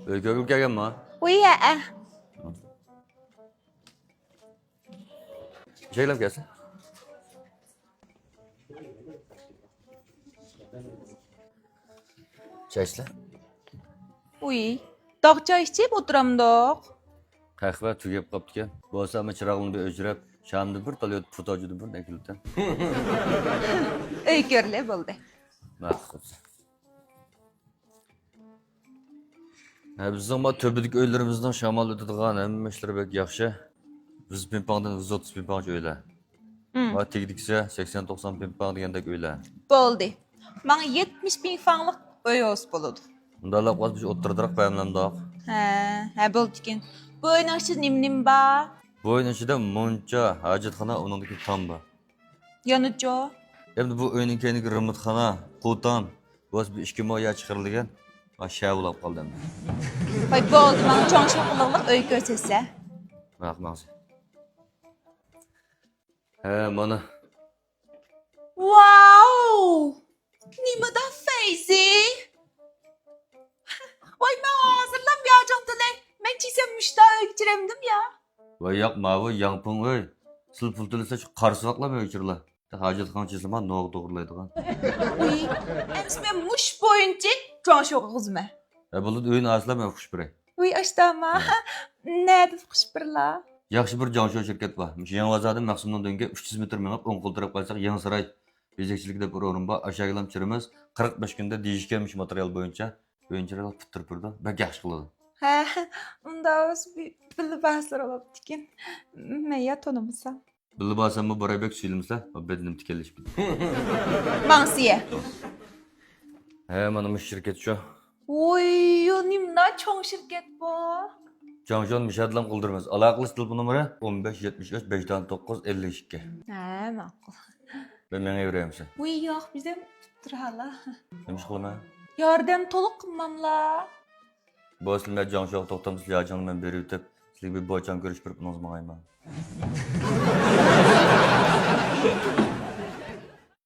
Öykü gelgen mi? Uy ya. Şeyler gelsin. Çay içle. Uy. Dağça içip oturamdık. Kahve tügep kaptı. Bu asama çırağını bir öcürep. Şamdı bir talıyor futacıdı bir nekilten. Öykörle buldu. Mahsus. Bizim ama töbedik öylerimizden şamal ötüdüğün hem işleri pek yaxşı. 100 bin pound'dan 130 bin pound öyle. Ama tegdikse 80-90 bin pound degandek öyle. Buldu. Bana 70 bin franlık öyle buludu. Bundalap az bir oturdurak bayamlandık. Ha buldu ki. Bu oynaşı nim ba. Bu oyun içinde munca, hacetxana, onundaki tam var. Yanıcı. Hem de bu oyunun kendiki rımışxana, qutan, bu bir işki moya çıkarılgan. Aşağı ulap kaldı hem de. Vay buldu bana çok şokululuk öykü sesi. Bakmaz. He bana. Wow! Nime da feyzi. Vay ben hazırlanmayacaktım ne? Ben çizem müştahı geçiremdim ya. Vay yapma bu yampın öy. Sıl pultulisa şu karşılıkla mı öykürler? Hacetxana çizilme noğuk doğrulaydıgan. Uy, ems ben muş boyunca çok şokuzma. Bulut oyun asla mı kuş birey. Uy aştama. Ne de kuş birla. Yaxşı bir canshow şirket var. Yangivazadan Maqsumdan dönge 300 metr menip o'ng qo'ltirib qalsak Yangi saroy bezakchilikda bir o'rin bor. Aşağılam çirimiz 45 kunda deyishganmish material bo'yicha o'yinchilar bitirib turdi. Bak yaxshi qiladi. Ha, unda o'z bir bahslar olabdi ekan. Men ya tanımasam. Bilib olsammi Boraybek suyilmisa, bedim tikilishib ketdi. Mansiye. He, mana bu şirket şu. Uy, nimna çoğ şirket bu. Canshow mishadlam qildirmiz. Aloqali telefon nomeri 15 73 509 52. Ha, ma'qul. Ben menga yurayimsa. Uy, yo'q, bizam turhala. Nima ish qilaman? Yordam to'liq qilmamla. Bu sizlar Canshow to'xtamsiz yajanni men berib o'tib, sizlarga bir boychan ko'rish berib unutmayman.